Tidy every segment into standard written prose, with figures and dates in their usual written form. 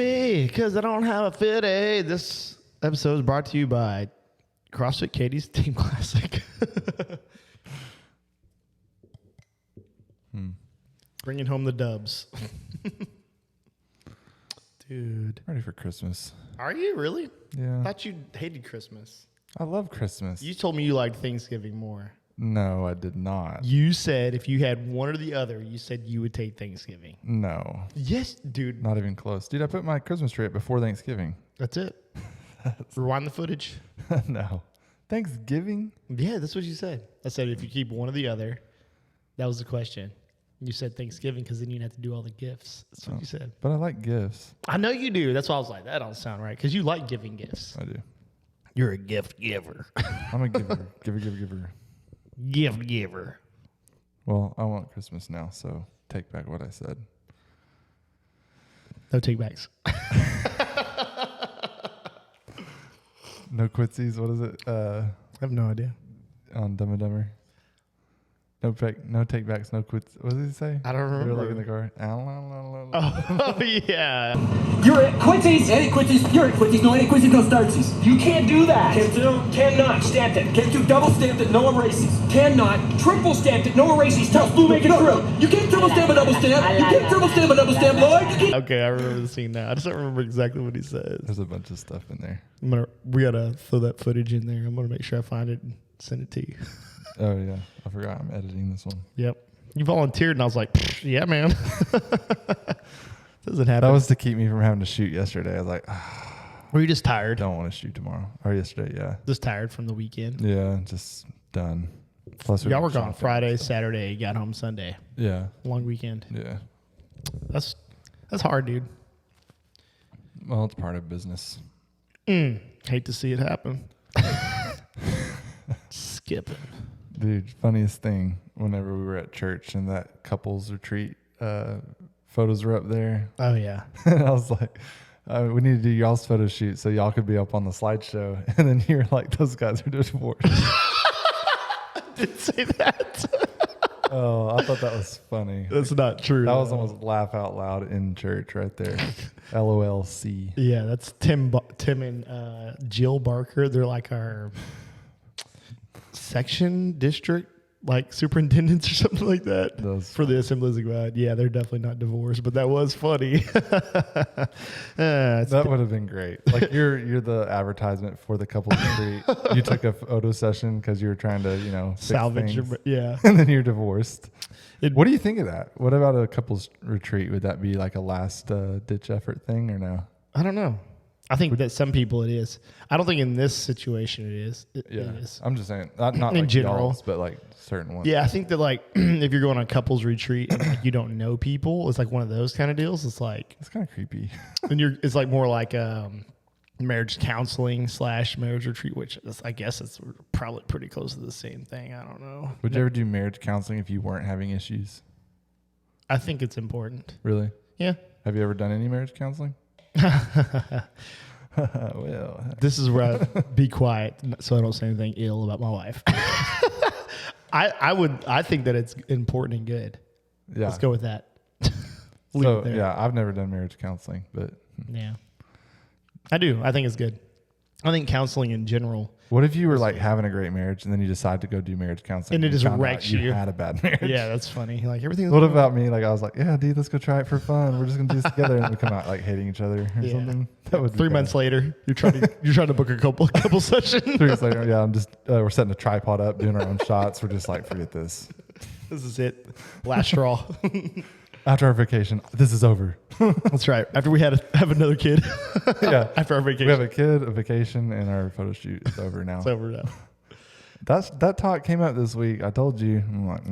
coffee because I don't have a fit. This episode is brought to you by CrossFit Katie's Team Classic. Bringing home the dubs. Dude. Ready for Christmas. Are you really? Yeah. I thought you hated Christmas. I love Christmas. You told me you liked Thanksgiving more. No, I did not. You said if you had one or the other, you said you would take Thanksgiving. No. Yes, dude. Not even close. Dude, I put my Christmas tree up before Thanksgiving. That's it. Rewind the footage. No. Thanksgiving? Yeah, that's what you said. I said if you keep one or the other, that was the question. You said Thanksgiving because then you'd have to do all the gifts. That's what you said. But I like gifts. I know you do. That's why I was like, that don't sound right because you like giving gifts. I do. You're a gift giver. I'm a giver. giver. Gift giver. Well, I want Christmas now, so take back what I said. No take backs. No quitsies. What is it? I have no idea. On Dumb and Dumber. No take backs, no quits. What does he say? I don't remember. You're like in the car. Oh, yeah. You're at Quincy's. Any Quincy's. You're at Quincy's. No, any Quincy's, no Startsies. You can't do that. Can't do. Cannot. Stamped it. Can't do double stamped it. No erases. Cannot. Triple stamped it. No erases. Tell Blue make it through. You can't triple stamp a double stamp. You can't triple stamp a double stamp, Lloyd. Okay, I remember the scene now. I just don't remember exactly what he says. There's a bunch of stuff in there. We gotta throw that footage in there. I'm gonna make sure I find it and send it to you. Oh, yeah. I forgot I'm editing this one. Yep. You volunteered, and I was like, yeah, man. Doesn't happen. That was to keep me from having to shoot yesterday. I was like, Were you just tired? don't want to shoot tomorrow. Or yesterday, yeah. Just tired from the weekend? Yeah, just done. Plus, Y'all were gone Friday, Saturday, got home Sunday. Yeah. Long weekend. Yeah. That's hard, dude. Well, it's part of business. Hate to see it happen. Skipping. Dude, funniest thing, whenever we were at church and that couples retreat photos were up there. Oh, yeah. And I was like, we need to do y'all's photo shoot so y'all could be up on the slideshow. And then you're like, those guys are divorced. I did say that. Oh, I thought that was funny. That's not true. That was almost laugh out loud in church right there. LOLC. Yeah, that's Tim and Jill Barker. They're like our section district, like superintendents or something like that. For the Assemblies of God. Yeah, they're definitely not divorced, but that was funny. That would have been great. Like you're the advertisement for the couples retreat. You took a photo session because you were trying to, salvage your, yeah. And then you're divorced. What do you think of that? What about a couples retreat? Would that be like a last ditch effort thing or no? I don't know. I think that some people it is. I don't think in this situation it is. It is. I'm just saying, not in like general, y'all's, but like certain ones. Yeah, I think that like if you're going on a couples retreat and like you don't know people, it's like one of those kind of deals. It's like it's kind of creepy. And it's like more like marriage counseling / marriage retreat, which is, I guess it's probably pretty close to the same thing. I don't know. Would you ever do marriage counseling if you weren't having issues? I think it's important. Really? Yeah. Have you ever done any marriage counseling? Well, this is where I be quiet so I don't say anything ill about my wife. I think that it's important and good. Yeah. Let's go with that. So yeah, I've never done marriage counseling, but yeah, I do. I think it's good. I think counseling in general. What if you were like having a great marriage and then you decide to go do marriage counseling and it just wrecks you? You had a bad marriage. Yeah, that's funny. Like everything. What about me? Like I was like, yeah, dude, let's go try it for fun. We're just gonna do this together, and we come out like hating each other or something. That would be 3 months later. You're trying to book a couple sessions. 3 months later, yeah, I'm just we're setting a tripod up, doing our own shots. We're just like, forget this. This is it. Last straw. After our vacation, this is over. That's right. After we have another kid. Yeah. After our vacation. We have a kid, a vacation, and our photo shoot is over now. It's over now. That talk came up this week. I told you. I'm like,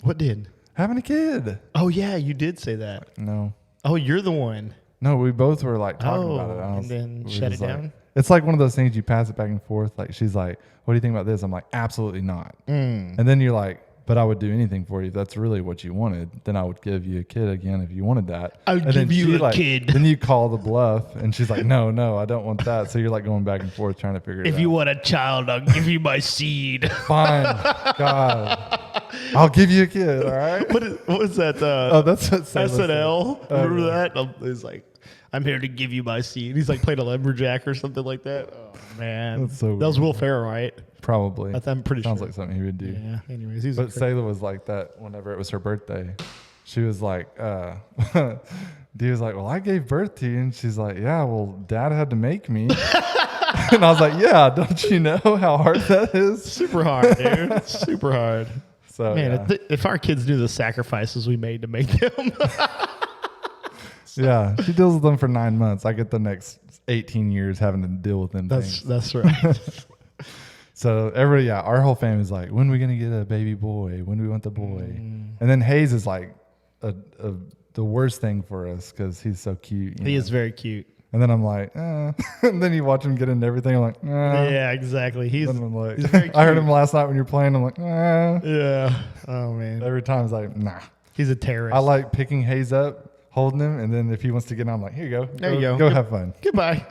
What did? Having a kid. Oh, yeah, you did say that. No. Oh, you're the one. No, we both were like talking about it. And then shut it down? It's like one of those things you pass it back and forth. Like she's like, what do you think about this? I'm like, absolutely not. And then you're like, but I would do anything for you. If that's really what you wanted, then I would give you a kid again if you wanted that. I would give you a kid. Then you call the bluff, and she's like, no, I don't want that. So you're like going back and forth trying to figure it out. If you want a child, I'll give you my seed. Fine. God. I'll give you a kid. All right. What was that? Oh, that's what SNL. Remember yeah. that? He's like, I'm here to give you my seed. He's like playing a lumberjack or something like that. Oh man, That's so that was weird. Will Ferrell, right? Probably. I'm pretty Sounds sure. like something he would do. Yeah. Anyways, he's. But Sayla was like that whenever it was her birthday. She was like, Dee was like, well, I gave birth to you. And she's like, yeah, well, Dad had to make me. And I was like, yeah, don't you know how hard that is? super hard, dude. Super hard. So, Man, yeah. if our kids knew the sacrifices we made to make them. Yeah, she deals with them for 9 months. I get the next 18 years having to deal with them things. That's right. So everybody, yeah, our whole family's like, when are we going to get a baby boy? When do we want the boy? And then Hayes is like the worst thing for us because he's so cute. He is very cute. And then I'm like, and then you watch him get into everything. I'm like, Yeah, exactly. He's Then I'm like, very cute. I heard him last night when you're playing. I'm like, Yeah. Oh man. Every time it's like, nah. He's a terrorist. I like picking Hayes up, holding him, and then if he wants to get on, I'm like, here you go. There you go. Go have fun. Goodbye.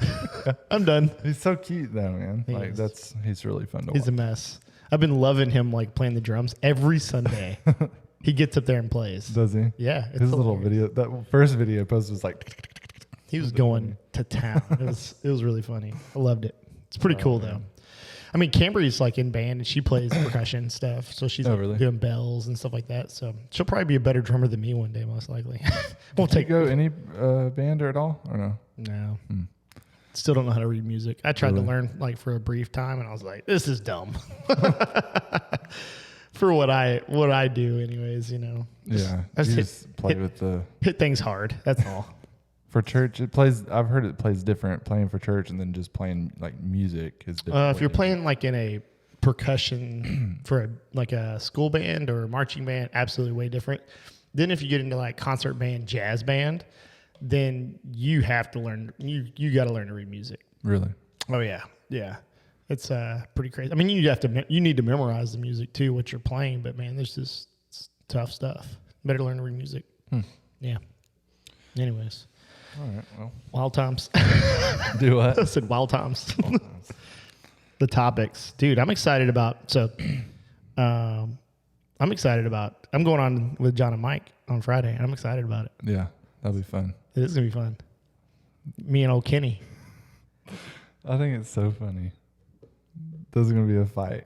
I'm done. He's so cute though, man. He Like is. he's really fun to He's a watch. mess. I've been loving him like playing the drums every Sunday. He gets up there and plays. Does he? Yeah. It's His little hilarious. video, that first video post was like, He was going to town. It was really funny. I loved it. It's pretty cool though. I mean, Cambry's like in band and she plays percussion stuff, so she's like, really? doing bells and stuff like that. So she'll probably be a better drummer than me one day, most likely. Won't take take go any band or at all or no? No. Still don't know how to read music. I tried to learn like for a brief time, and I was like, "This is dumb." For what I do, anyways, you know. Yeah, I you just just play with the hit things hard. That's all. for church. It plays. I've heard it plays different playing for church and then just playing like music is different. If you're playing like in a percussion for like a school band or a marching band, absolutely way different. Then if you get into like concert band, jazz band, then you have to learn. You got to learn to read music. Really? Oh yeah, yeah. It's pretty crazy. I mean, you need to memorize the music too, what you're playing. But man, there's just tough stuff. Better learn to read music. Yeah. Anyways, All right. Well, wild times. do what? I said wild times. The topics, dude. I'm excited about. So, I'm going on with John and Mike on Friday. And I'm excited about it. Yeah, that'll be fun. It is gonna be fun. Me and old Kenny. I think it's so funny. There's gonna be a fight.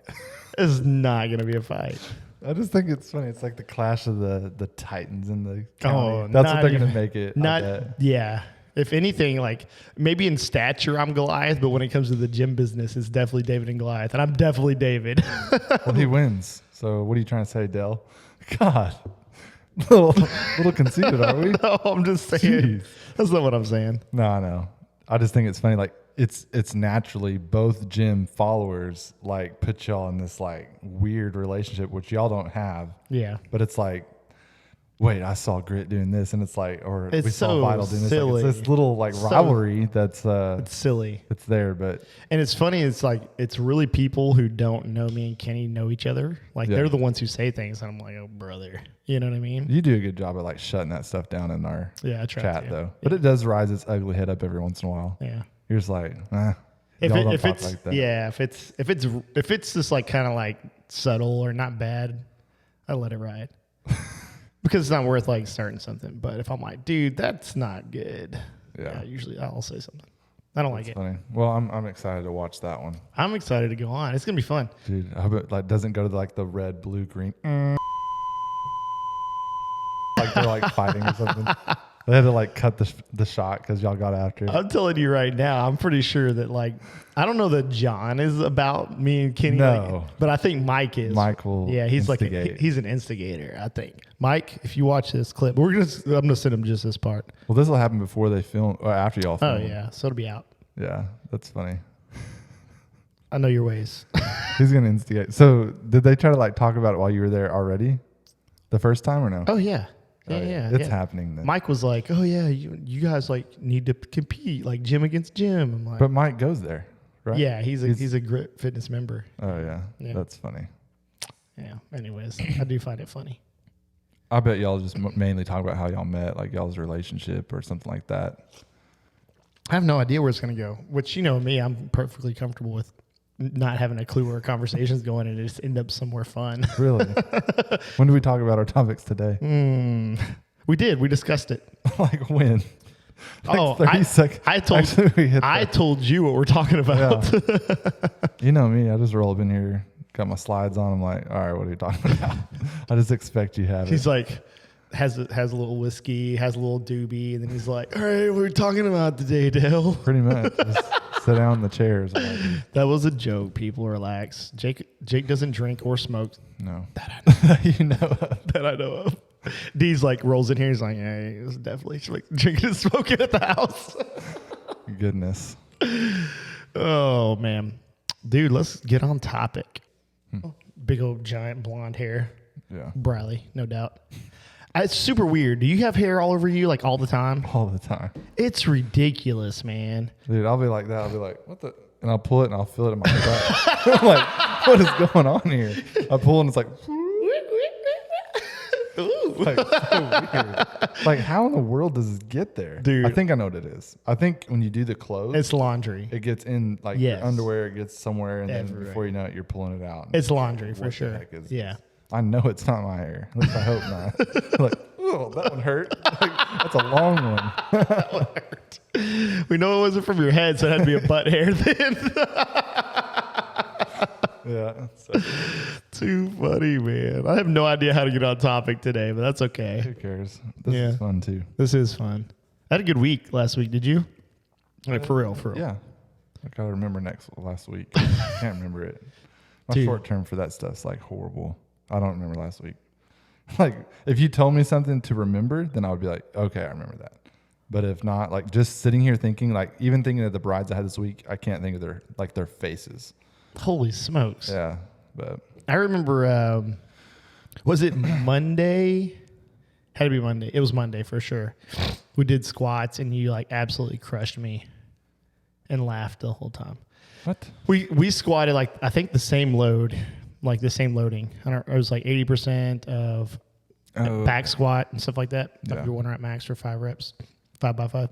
It's not gonna be a fight. I just think it's funny. It's like the clash of the Titans and the county. Oh, That's not what they're even- gonna make it. I Not bet. yeah. If anything, like maybe in stature, I'm Goliath, but when it comes to the gym business, it's definitely David and Goliath, and I'm definitely David. Well, he wins. So what are you trying to say, Dell? God, little conceited, are we? No, I'm just saying. Jeez. That's not what I'm saying. No, I know. I just think it's funny. Like it's naturally both gym followers like put y'all in this like weird relationship, which y'all don't have. Yeah. But it's like, wait, I saw Grit doing this, and it's like, or It's we saw so Vital doing this. Like, silly. it's this little like So- rivalry that's It's silly. it's there, but And it's funny, it's like it's really people who don't know me and Kenny know each other. Like Yeah. they're the ones who say things, and I'm like, oh brother. You know what I mean? you do a good job of like shutting that stuff down in our Yeah, I try chat to. though. But it does rise its ugly head up every once in a while. Yeah. You're just like, y'all don't If talk it's like that. yeah, if it's just like kind of like subtle or not bad, I let it ride. Because it's not worth like starting something. But if I'm like, dude, that's not good. Yeah. Usually I'll say something. I don't like it. Funny. Well, I'm excited to watch that one, I'm excited to go on. It's gonna be fun. dude. I hope it like doesn't go to like the red, blue, green. Like they're like fighting or something. They had to like cut the shot because y'all got after it. I'm telling you right now, I'm pretty sure that like I don't know that John is about me and Kenny. No. But I think Mike is. Mike will Yeah, he's instigate. he's an instigator, I think. Mike, if you watch this clip, I'm gonna send him just this part. Well, this will happen before they film or after y'all Oh film. yeah, so it'll be out. Yeah, that's funny. I know your ways. He's gonna instigate. So, did they try to like talk about it while you were there already, the first time or no? Oh yeah. Oh, Yeah. It's happening then. Mike was like, "Oh yeah, you guys like need to compete like gym against gym." I'm like, But Mike goes there, right? yeah, he's a Grit Fitness member. Oh yeah, Yeah. that's funny. Yeah. Anyways, I do find it funny. I bet y'all just mainly talk about how y'all met, like y'all's relationship or something like that. I have no idea where it's gonna go. Which you know me, I'm perfectly comfortable with not having a clue where our conversation's going and it just end up somewhere fun. Really? When did we talk about our topics today? We did. We discussed it. Like when? Like 30 seconds. I told you what we're talking about. Yeah. You know me. I just roll up in here, got my slides on. I'm like, all right, what are you talking about? I just expect you have He's it. like, has a little whiskey, has a little doobie, and then he's like, all right, what are we talking about today, Dale? Pretty much. Just sit down in the chairs. I'm like, That was a joke. People relax. Jake doesn't drink or smoke. no. That I know, You know of. that I know of. D's like rolls in here. He's like, yeah, he's definitely drinking and smoking at the house. Goodness. Oh, man. Dude, let's get on topic. Big old giant blonde hair. Yeah. Briley, no doubt. It's super weird. Do you have hair all over you like all the time? All the time. It's ridiculous, man. Dude, I'll be like that. I'll be like, what the? And I'll pull it and I'll feel it in my butt. I'm like, what is going on here? I pull and it's like, like so weird. Like, how in the world does it get there? Dude. I think I know what it is. I think when you do the clothes, It's laundry. it gets in like Yes. your underwear, it gets somewhere, and then Everywhere. before you know it, you're pulling it out. It's laundry for What the sure. heck is Yeah. this? I know it's not my hair. At least I hope not. Like, oh, that one hurt. Like, that's a long one. We know it wasn't from your head, so it had to be a butt hair then. Yeah. So, Too funny, man. I have no idea how to get on topic today, but that's okay. who cares? This Yeah. is fun too. This is fun. I had a good week last week. Did you? Like for real, for real. Yeah. I gotta remember last week. Can't remember it. My Dude. short term for that stuff's like horrible. I don't remember last week. Like, if you told me something to remember, then I would be like, okay, I remember that. But if not, like just sitting here thinking, like even thinking of the brides I had this week, I can't think of their faces. Holy smokes. Yeah. But I remember, was it Monday? Had to be Monday. It was Monday for sure. We did squats and you like absolutely crushed me and laughed the whole time. what? We squatted like, I think the same load, like the same loading. It was like 80% of back squat and stuff like that. Yeah. Like your 1 rep max for 5 reps, 5 by 5.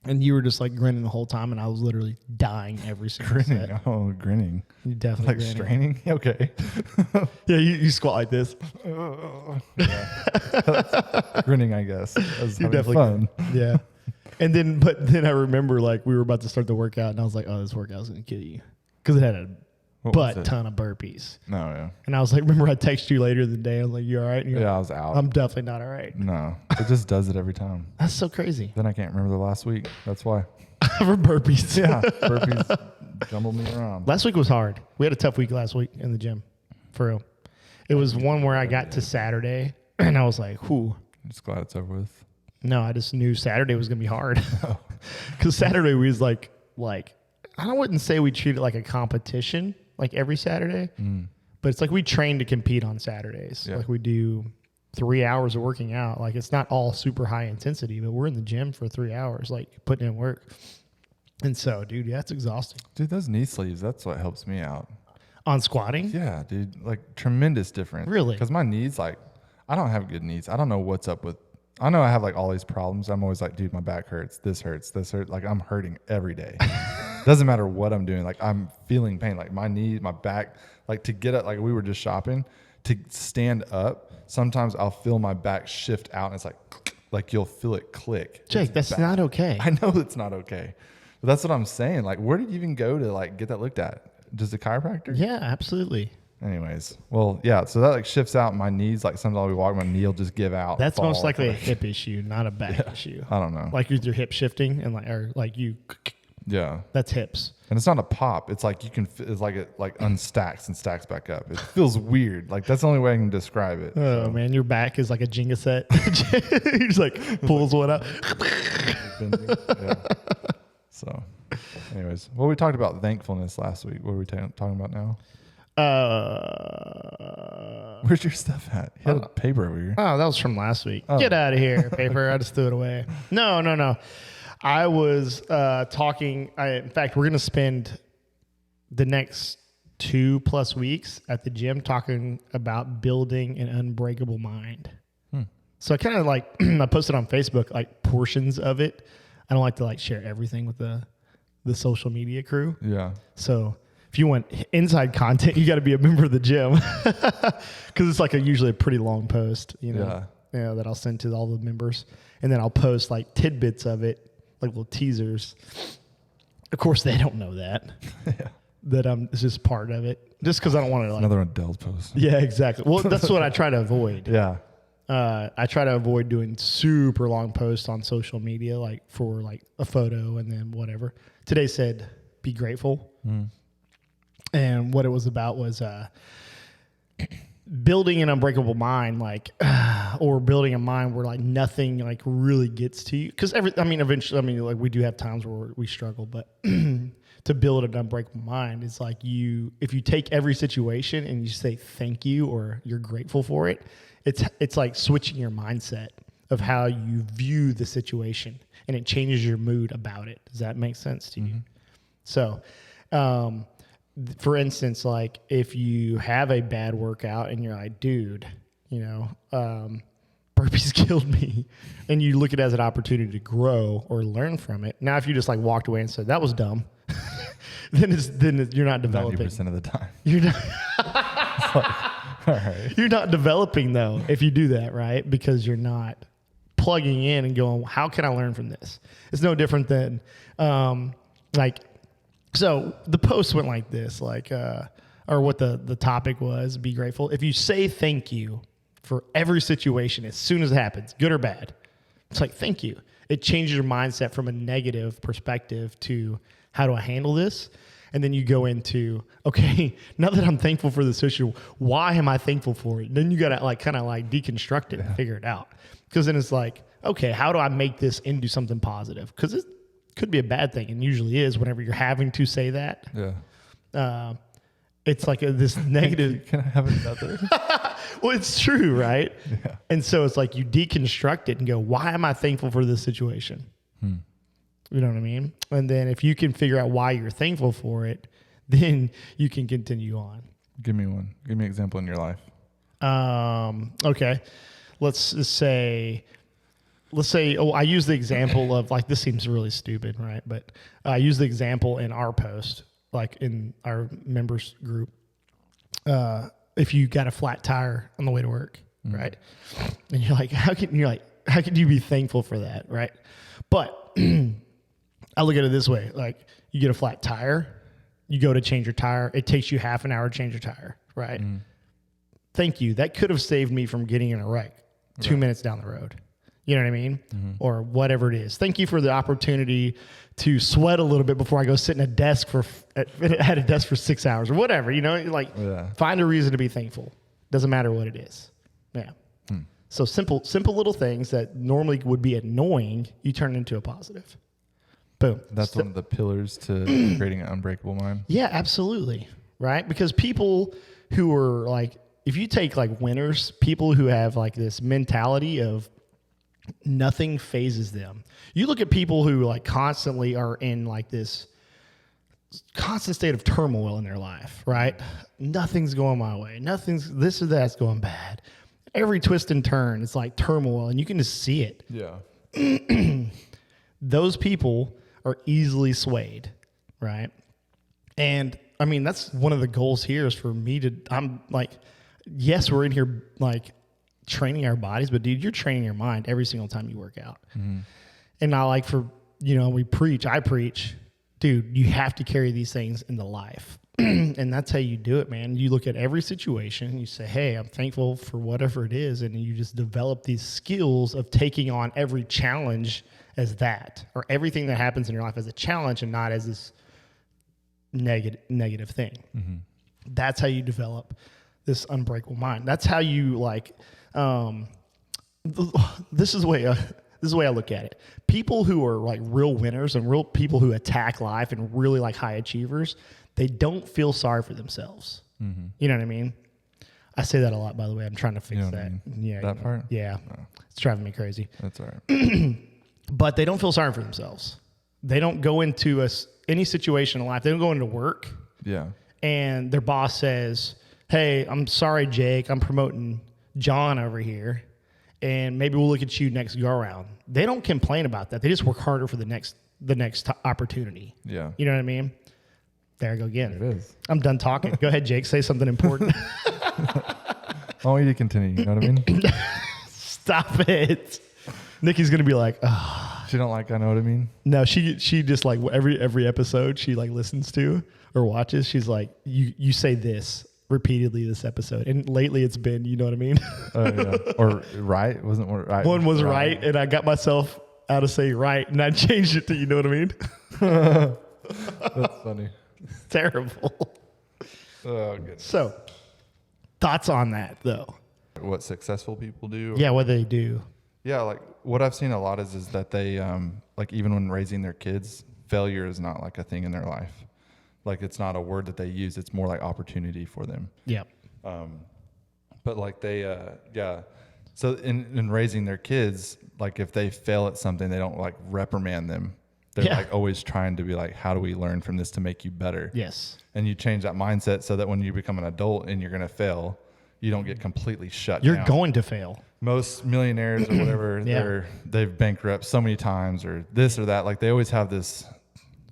And you were just like grinning the whole time, and I was literally dying every single Grinning. set. Oh, grinning. You definitely Like grinning. straining? Okay. Yeah, you squat like this. Grinning, I guess. That's You're having definitely fun. Yeah. And then I remember like we were about to start the workout, and I was like, oh, this workout's gonna kill you, because it had a What was butt it? ton of burpees. No, yeah. And I was like, remember I texted you later in the day. I was like, you all right? And you're Yeah, I like, was out. I'm definitely not all right. No, it just does it every time. That's so crazy. Then I can't remember the last week. That's why. For burpees. Yeah, burpees jumbled me around. Last week was hard. We had a tough week last week in the gym. For real. It was one where I got to Saturday and I was like, whew. I'm just glad it's over with. No, I just knew Saturday was going to be hard. Because Saturday was like, I wouldn't say we treat it like a competition, like every Saturday. But it's like we train to compete on Saturdays. Yeah. Like we do 3 hours of working out. Like it's not all super high intensity, but we're in the gym for 3 hours, like putting in work. And so, dude, yeah, it's exhausting. Dude, those knee sleeves, that's what helps me out. On squatting? Yeah, dude, like tremendous difference. Really? Because my knees, like, I don't have good knees. I don't know what's up with, I know I have like all these problems. I'm always like, dude, my back hurts. This hurts. This hurts. Like I'm hurting every day. Doesn't matter what I'm doing. Like I'm feeling pain. Like my knee, my back, like to get up, like we were just shopping, to stand up, sometimes I'll feel my back shift out and it's like you'll feel it click. Jake, It's that's bad. not okay. I know it's not okay. But that's what I'm saying. Like, where did you even go to like get that looked at? Just a chiropractor? Yeah, absolutely. Anyways, well, yeah. So that like shifts out my knees. Like sometimes I'll be walking, my knee will just give out. That's fall. most likely a hip issue, not a back issue. I don't know. Like with your hip shifting and like you, Yeah, that's hips. and it's not a pop. It's like you can. It's like it like unstacks and stacks back up. It feels weird. Like that's the only way I can describe it. Oh man, your back is like a Jenga set. He just like pulls one up. Yeah. So, anyways, well, we talked about thankfulness last week. What are we talking about now? Where's your stuff at? You had a paper over here. Oh, that was from last week. Oh. Get out of here, paper. I just threw it away. No. I was talking. In fact, we're going to spend the next 2+ weeks at the gym talking about building an unbreakable mind. So I kind of like, I posted on Facebook, like portions of it. I don't like to like share everything with the social media crew. Yeah. So if if you want inside content, you got to be a member of the gym because it's like usually a pretty long post, that I'll send to all the members. And then I'll post like tidbits of it, like little teasers. Of course, they don't know that. That it's just part of it. Just because I don't want to. Like, another Adele post. Yeah, exactly. Well, that's what I try to avoid. Yeah. I try to avoid doing super long posts on social media, like for like a photo and then whatever. Today said, be grateful. And what it was about was building an unbreakable mind, like, or building a mind where like nothing like really gets to you. Because eventually, like we do have times where we struggle, but to build an unbreakable mind is like if you take every situation and you say thank you or you're grateful for it, it's like switching your mindset of how you view the situation, and it changes your mood about it. Does that make sense to you? So, for instance, like if you have a bad workout and you're like, dude, burpees killed me, and you look at it as an opportunity to grow or learn from it. Now, if you just like walked away and said that was dumb, then you're not developing. 90% of the time. You're not. All right. You're not developing though if you do that, right? Because you're not plugging in and going, how can I learn from this? It's no different than so the post went like this, or what the topic was, be grateful. If you say thank you for every situation as soon as it happens, good or bad, it's like, thank you. It changes your mindset from a negative perspective to how do I handle this? And then you go into, okay, now that I'm thankful for this issue, why am I thankful for it? Then you got to kind of deconstruct it and figure it out. Because then it's like, okay, how do I make this into something positive? Because it could be a bad thing, and usually is whenever you're having to say that. Yeah. It's like this negative. Can I have another? Well, it's true, right? Yeah. And so it's like you deconstruct it and go, why am I thankful for this situation? You know what I mean? And then if you can figure out why you're thankful for it, then you can continue on. Give me one. Give me an example in your life. Okay. Let's say, I use the example of like, this seems really stupid, right? But I use the example in our post, like in our members group. If you got a flat tire on the way to work, right? And you're like, how can you be thankful for that? Right. But I look at it this way, like you get a flat tire, you go to change your tire. It takes you half an hour to change your tire. Right. Thank you. That could have saved me from getting in a wreck 2 minutes down the road. You know what I mean? Or whatever it is. Thank you for the opportunity to sweat a little bit before I go sit in a desk at a desk for 6 hours or whatever, find a reason to be thankful. Doesn't matter what it is. Yeah. So simple little things that normally would be annoying, you turn into a positive. Boom. That's one of the pillars to creating an unbreakable mind. Yeah, absolutely. Right? Because people who are like, if you take like winners, people who have like this mentality of nothing phases them. You look at people who like constantly are in like this constant state of turmoil in their life, right? Nothing's going my way. Nothing's this or that's going bad. Every twist and turn, it's like turmoil, and you can just see it. Yeah. Those people are easily swayed, right? And I mean, that's one of the goals here is for me to, I'm like, yes, we're in here like training our bodies, but dude, you're training your mind every single time you work out. And I like I preach, dude, you have to carry these things into life. And that's how you do it, man. You look at every situation and you say, hey, I'm thankful for whatever it is. And you just develop these skills of taking on every challenge as that, or everything that happens in your life as a challenge and not as this negative thing. That's how you develop this unbreakable mind. That's how you this is the way I look at it. People who are like real winners and real people who attack life and really like high achievers, they don't feel sorry for themselves. You know what I mean? I say that a lot, by the way. I'm trying to fix that. I mean? Yeah. That part? Yeah. It's driving me crazy. That's all right. But they don't feel sorry for themselves. They don't go into any situation in life. They don't go into work. Yeah. And their boss says, hey, I'm sorry, Jake. I'm promoting John over here. And maybe we'll look at you next go around. They don't complain about that. They just work harder for the next opportunity. Yeah. You know what I mean? There I go again. It is. I'm done talking. Go ahead, Jake. Say something important. I want you to continue. You know what I mean? Stop it. Nikki's gonna be like, oh. She don't like I know what I mean? No, she just like every episode she like listens to or watches. She's like, you say this repeatedly this episode, and lately it's been, you know what I mean? Oh yeah. Or right? Wasn't right? One was right, and I got myself out of saying right, and I changed it to, you know what I mean? That's funny. Terrible. Oh goodness. So, thoughts on that though? What successful people do? Yeah, what they do. Yeah, like what I've seen a lot is that they like even when raising their kids, failure is not like a thing in their life. Like it's not a word that they use. It's more like opportunity for them. Yeah. But like they yeah. So in raising their kids, like if they fail at something, they don't like reprimand them. They're like always trying to be like, how do we learn from this to make you better? Yes. And you change that mindset so that when you become an adult and you're going to fail, you don't get completely shut down. You're going to fail. Most millionaires or whatever, they've bankrupt so many times or this or that. Like they always have this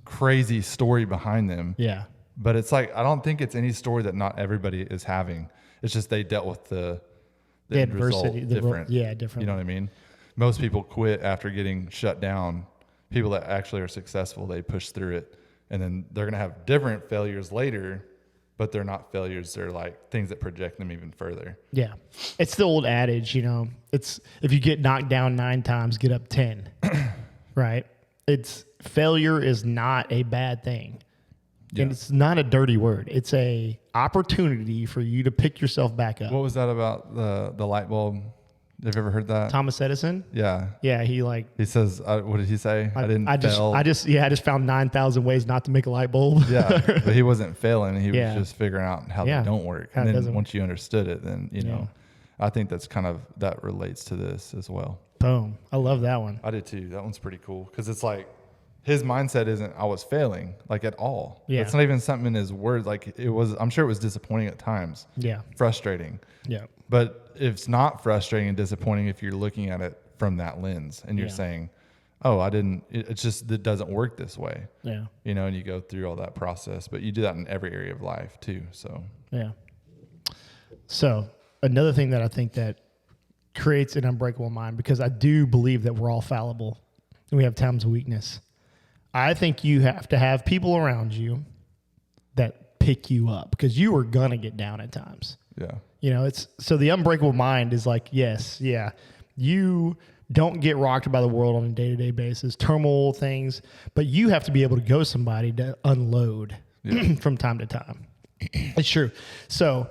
crazy story behind them. Yeah. But it's like, I don't think it's any story that not everybody is having. It's just they dealt with the adversity. Different. Different. You know what I mean? Most people quit after getting shut down. People that actually are successful, they push through it. And then they're going to have different failures later, but they're not failures. They're like things that project them even further. Yeah. It's the old adage, you know, it's if you get knocked down 9 times, get up 10, right? It's failure is not a bad thing. Yeah. And it's not a dirty word. It's a opportunity for you to pick yourself back up. What was that about the light bulb? Have you ever heard that? Thomas Edison? Yeah. Yeah, he says, what did he say? I just found 9,000 ways not to make a light bulb. Yeah, but he wasn't failing. He was just figuring out how they don't work. And then once you understood it, then, you know, I think that's kind of, that relates to this as well. Boom. I love that one. I did too. That one's pretty cool. Because it's like, his mindset isn't, I was failing, like at all. Yeah. It's not even something in his words. Like it was, I'm sure it was disappointing at times. Yeah. Frustrating. Yeah. But it's not frustrating and disappointing if you're looking at it from that lens and you're saying, oh, it's just, it doesn't work this way. Yeah. You know, and you go through all that process, but you do that in every area of life too. So, yeah. So another thing that I think that creates an unbreakable mind, because I do believe that we're all fallible and we have times of weakness. I think you have to have people around you that pick you up because you are going to get down at times. yeah. You know, so the unbreakable mind is like, yes, yeah, you don't get rocked by the world on a day-to-day basis, turmoil things, but you have to be able to go somebody to unload from time to time. It's true. So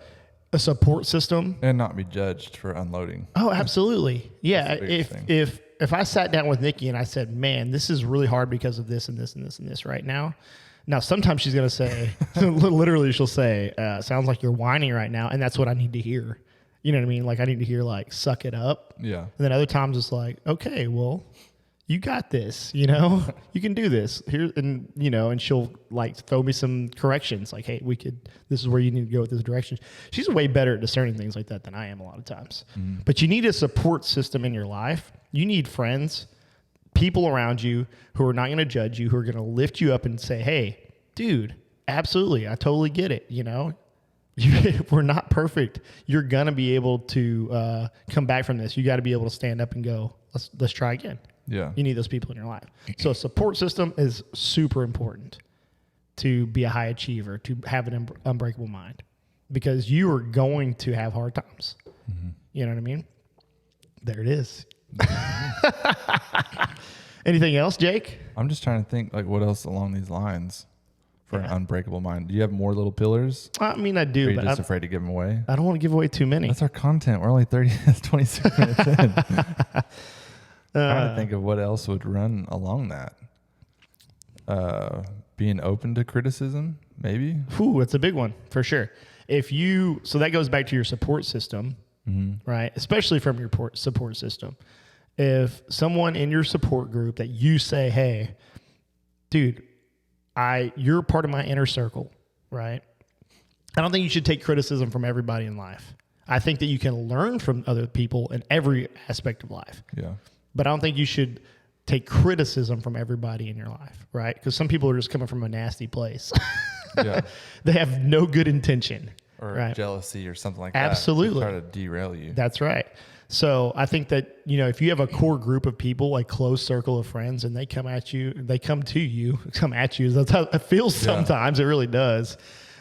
a support system. And not be judged for unloading. Oh, absolutely. Yeah. If I sat down with Nikki and I said, man, this is really hard because of this and this and this and this right now. Now, sometimes she's going to say, literally she'll say, sounds like you're whining right now. And that's what I need to hear. You know what I mean? Like I need to hear like, suck it up. Yeah. And then other times it's like, okay, well, you got this, you know, you can do this here. And, you know, and she'll like throw me some corrections. Like, hey, this is where you need to go with this direction. She's way better at discerning things like that than I am a lot of times. But you need a support system in your life. You need friends, people around you who are not going to judge you, who are going to lift you up and say, hey, dude, absolutely. I totally get it. You know, we're not perfect. You're going to be able to come back from this. You got to be able to stand up and go, let's try again. Yeah. You need those people in your life. So a support system is super important to be a high achiever, to have an unbreakable mind, because you are going to have hard times. Mm-hmm. You know what I mean? There it is. Anything else, Jake? I'm just trying to think like what else along these lines for an unbreakable mind. Do you have more little pillars? I mean, I do, Or are you but just afraid to give them away? I don't want to give away too many. That's our content. We're only 26 minutes in. Trying to think of what else would run along that. Being open to criticism, maybe. Ooh, it's a big one for sure. So that goes back to your support system, right? Especially from your support system. If someone in your support group that you say, hey, dude, you're part of my inner circle, right? I don't think you should take criticism from everybody in life. I think that you can learn from other people in every aspect of life. Yeah. But I don't think you should take criticism from everybody in your life, right? Because some people are just coming from a nasty place. Yeah. They have no good intention. Or right? jealousy or something like Absolutely. that. Try to derail you. That's right. So I think that, if you have a core group of people, like close circle of friends, and they come at you, that's how it feels sometimes. It really does.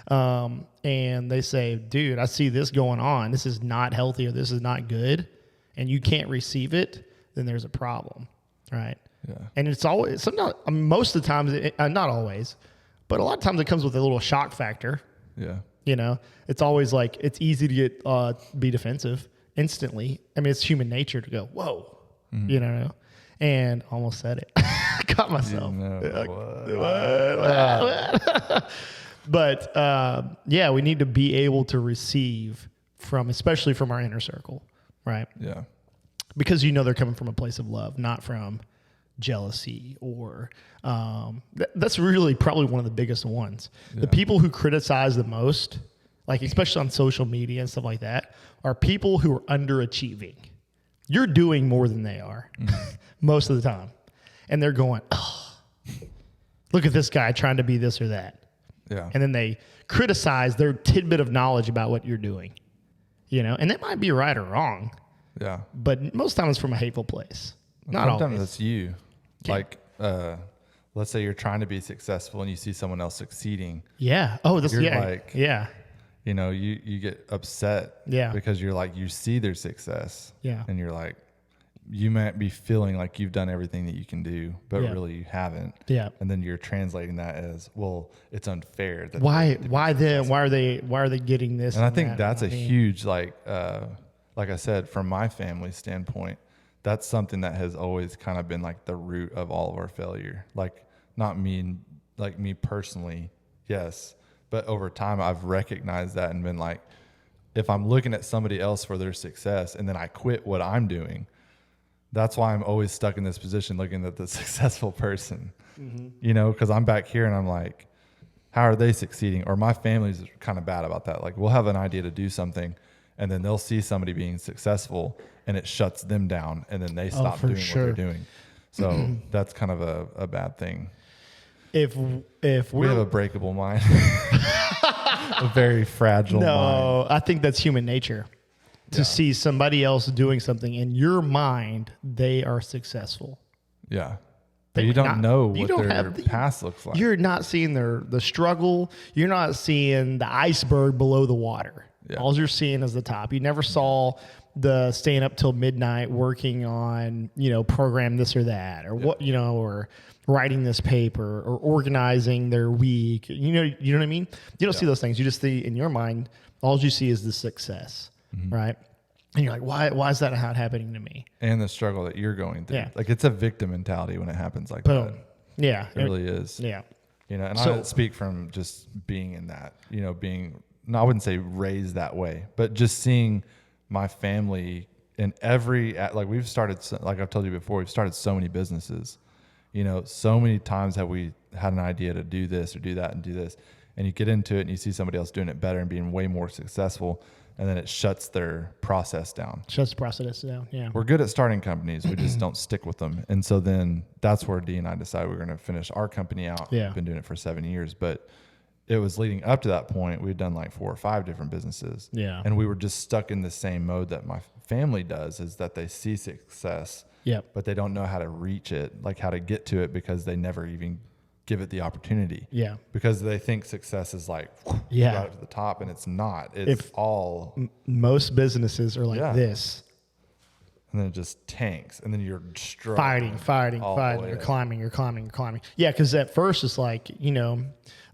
And they say, dude, I see this going on. This is not healthy, or this is not good. And you can't receive it. Then there's a problem. Right. Yeah. And it's always, sometimes, most of the times, not always, but a lot of times it comes with a little shock factor. Yeah. It's always like, it's easy to get, be defensive instantly. I mean, it's human nature to go, whoa, and almost said it. Got myself. What? But, we need to be able to receive especially from our inner circle. Right. Yeah. Because they're coming from a place of love, not from jealousy or that's really probably one of the biggest ones. Yeah. The people who criticize the most, like especially on social media and stuff like that, are people who are underachieving. You're doing more than they are most of the time. And they're going, oh, look at this guy trying to be this or that. Yeah. And then they criticize their tidbit of knowledge about what you're doing. And it might be right or wrong. Yeah. But most times it's from a hateful place. Not Sometimes always. it's you. Like, let's say you're trying to be successful and you see someone else succeeding. Yeah. Oh, this. You're Yeah. like, yeah. You get upset. Yeah. Because you're like, you see their success. Yeah. And you're like, you might be feeling like you've done everything that you can do, but really you haven't. Yeah. And then you're translating that as, well, it's unfair. That Why then? Why are they getting this? And I think that's a huge, like I said, from my family standpoint, that's something that has always kind of been like the root of all of our failure. Like, not me personally, yes, but over time I've recognized that and been like, if I'm looking at somebody else for their success and then I quit what I'm doing, that's why I'm always stuck in this position looking at the successful person, because I'm back here and I'm like, how are they succeeding? Or my family's kind of bad about that. Like, we'll have an idea to do something and then they'll see somebody being successful and it shuts them down and then they stop doing what they're doing. So that's kind of a bad thing. If we have a breakable mind, a very fragile mind. No, I think that's human nature. To see somebody else doing something in your mind, they are successful. Yeah. But you don't know what their past looks like. You're not seeing the struggle. You're not seeing the iceberg below the water. Yeah. All you're seeing is the top. You never saw the staying up till midnight working on, program this or that, or or writing this paper or organizing their week. You know what I mean? You don't see those things. You just see in your mind, all you see is the success. Right. And you're like, why is that not happening to me? And the struggle that you're going through. Yeah. Like, it's a victim mentality when it happens like that. Yeah. It really is. Yeah. And I don't speak from just being in that, I wouldn't say raised that way, but just seeing my family in we've started, like I've told you before, we've started so many businesses, so many times have we had an idea to do this or do that and do this. And you get into it and you see somebody else doing it better and being way more successful. And then it shuts their process down. Yeah. We're good at starting companies. We just don't stick with them. And so then that's where Dee and I decided we're going to finish our company out. Yeah. We've been doing it for 7 years. But it was leading up to that point. We'd done like 4 or 5 different businesses. Yeah. And we were just stuck in the same mode that my family does, is that they see success, but they don't know how to reach it, like how to get to it, because they never even give it the opportunity. Yeah. Because they think success is like right to the top, and it's not. It's most businesses are like this. And then it just tanks, and then you're struggling. Fighting. You're climbing. Yeah, because at first it's like,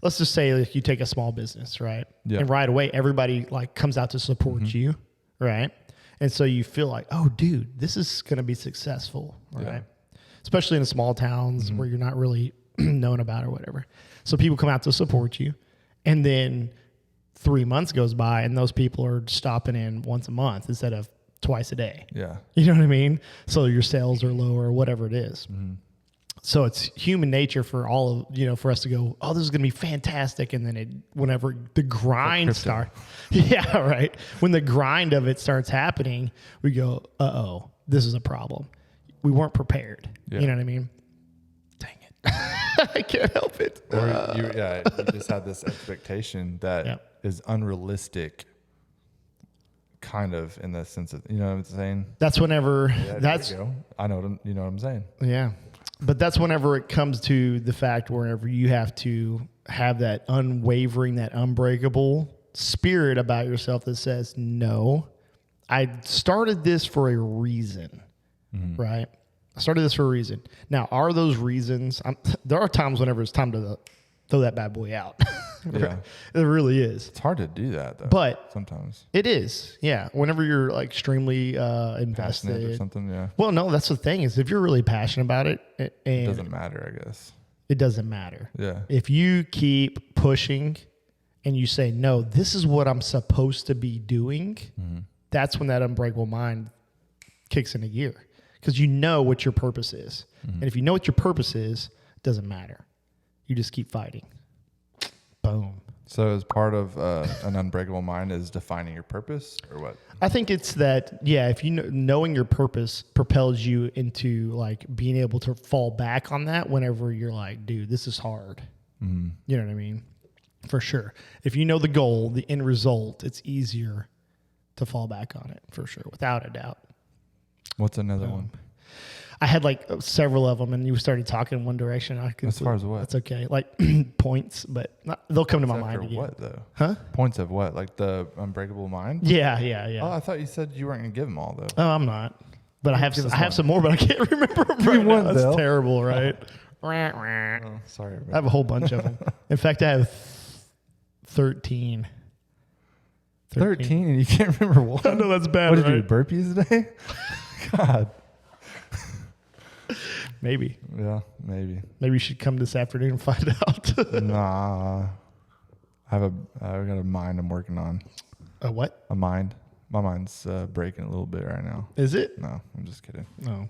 let's just say like you take a small business, right? Yeah. And right away everybody like comes out to support you, right? And so you feel like, oh, dude, this is going to be successful, right? Yeah. Especially in the small towns where you're not really known about or whatever. So people come out to support you, and then 3 months goes by and those people are stopping in once a month instead of twice a day. Yeah. You know what I mean? So your sales are lower or whatever it is. So it's human nature for all of, for us to go, oh, this is going to be fantastic. And then whenever the grind starts, right. When the grind of it starts happening, we go, this is a problem. We weren't prepared. Yeah. You know what I mean? Dang it. I can't help it. Or you just have this expectation that is unrealistic, kind of in the sense of, you know what I'm saying? That's whenever There you go. I know you know what I'm saying. Yeah. But that's whenever it comes to the fact whenever you have to have that unwavering, that unbreakable spirit about yourself that says, no, I started this for a reason, right? I started this for a reason. Now, are those reasons? There are times whenever it's time to throw that bad boy out. Yeah. It really is. It's hard to do that, though. But sometimes. It is. Yeah. Whenever you're like extremely invested. Passionate or something, yeah. Well, no, that's the thing is if you're really passionate about it. It doesn't matter, I guess. It doesn't matter. Yeah. If you keep pushing and you say, no, this is what I'm supposed to be doing, that's when that unbreakable mind kicks into gear. Because you know what your purpose is. And if you know what your purpose is, it doesn't matter. You just keep fighting. Boom. So as part of an unbreakable mind is defining your purpose or what? I think it's that, if you knowing your purpose propels you into like being able to fall back on that whenever you're like, dude, this is hard. You know what I mean? For sure. If you know the goal, the end result, it's easier to fall back on it for sure, without a doubt. What's another one? I had like several of them, and you started talking in one direction. As far as what? That's okay. Like points, but they'll come to my mind again. What though? Huh? Points of what? Like the unbreakable mind? Yeah. Oh, I thought you said you weren't gonna give them all though. Oh, I'm not. But I have one. some more, but I can't remember them right one, now. Bill. That's terrible, right? Oh, sorry. I have a whole bunch of them. In fact, I have 13. 13 and you can't remember one? I know that's bad, What did right? you do, burpees today? God. Maybe. Yeah, maybe. Maybe you should come this afternoon and find out. Nah. I've got a mind I'm working on. A what? A mind. My mind's breaking a little bit right now. Is it? No, I'm just kidding. No.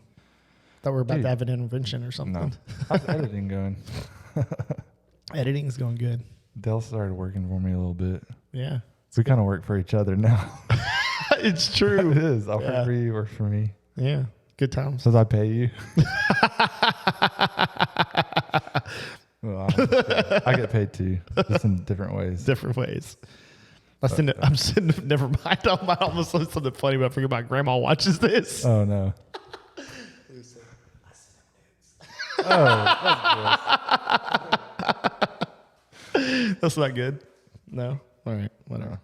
Thought we were about to have an intervention or something. No. How's editing going? Editing's going good. Dell started working for me a little bit. Yeah. We kind of work for each other now. It's true. It is. I work for you, you work for me. Yeah. Good times. Says I pay you. Well, I get paid too, just in different ways. Different ways. I'm sitting. Never mind. I almost said something funny, but I forget my grandma watches this. Oh no. That's not good. No. All right. Whatever.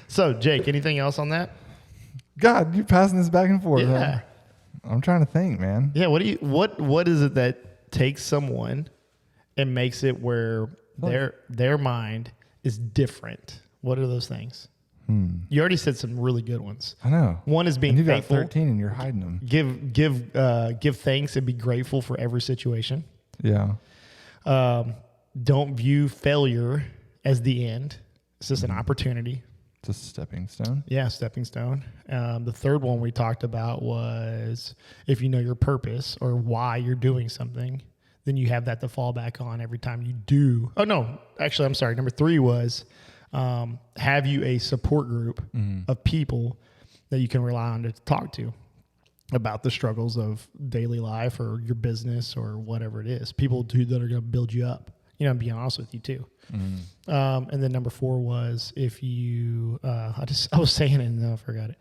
So, Jake, anything else on that? God, you're passing this back and forth. Yeah. Huh? I'm trying to think, man. Yeah. What is it that takes someone and makes it where their mind is different? What are those things? You already said some really good ones. I know. One is being and you thankful. got 13 and you're hiding them. Give thanks and be grateful for every situation. Yeah. Don't view failure as the end. It's just an opportunity. It's a stepping stone. Yeah, stepping stone. The third one we talked about was if you know your purpose or why you're doing something, then you have that to fall back on every time you do. Oh, no. Actually, I'm sorry. Number 3 was have you a support group of people that you can rely on to talk to about the struggles of daily life or your business or whatever it is. People that are going to build you up. You know, being honest with you too. And then number 4 was if you, I was saying it and then I forgot it.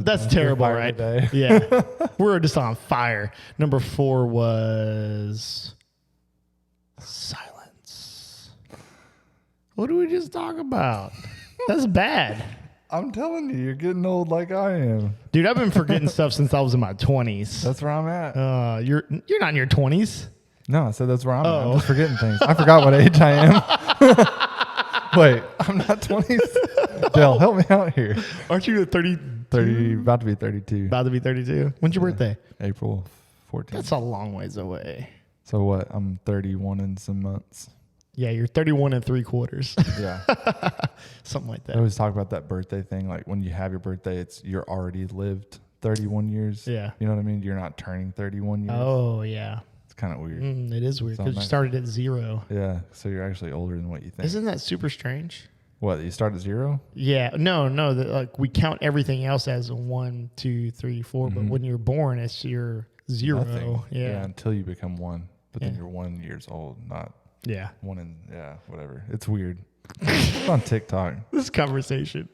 That's terrible, right? Yeah. We're just on fire. Number 4 was silence. What did we just talk about? That's bad. I'm telling you, you're getting old like I am. Dude, I've been forgetting stuff since I was in my 20s. That's where I'm at. You're not in your 20s. No, I said that's where I'm at. I'm just forgetting things. I forgot what age I am. Wait, I'm not 20s? Dale, help me out here. Aren't you 30? 30, about to be 32. About to be 32. When's your birthday? April 14th. That's a long ways away. So what? I'm 31 in some months. Yeah, you're 31 3/4. Yeah. Something like I that. always talk about that birthday thing. Like when you have your birthday, you're already lived 31 years. Yeah. You know what I mean? You're not turning 31 years. Oh, yeah. It's kind of weird. It is weird So because you nice. started at 0. Yeah. So you're actually older than what you think. Isn't that super strange? What? You start at 0? Yeah. No. Like we count everything else as a 1, 2, 3, 4. But when you're born, it's your 0. nothing. Yeah. Until you become 1. But then Yeah. you're 1 years old, not Yeah. 1 in, whatever. It's weird. It's on TikTok. This conversation.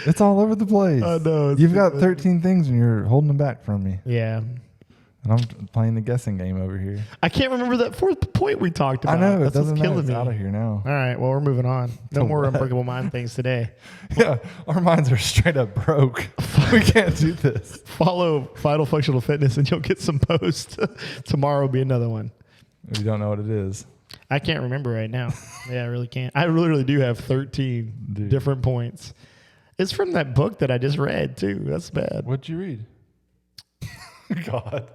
It's all over the place. I know. You've got 13 things and you're holding them back from me. Yeah. And I'm playing the guessing game over here. I can't remember that 4th point we talked about. I know. That's It doesn't what's matter. killing It's me. out of here now. All right. Well, we're moving on. No more Unbreakable Mind things today. Yeah. Our minds are straight up broke. We can't do this. Follow Vital Functional Fitness and you'll get some posts. Tomorrow will be another one. If you don't know what it is. I can't remember right now. Yeah, I really can't. I really do have 13 different points. It's from that book that I just read too. That's bad. What'd you read? God.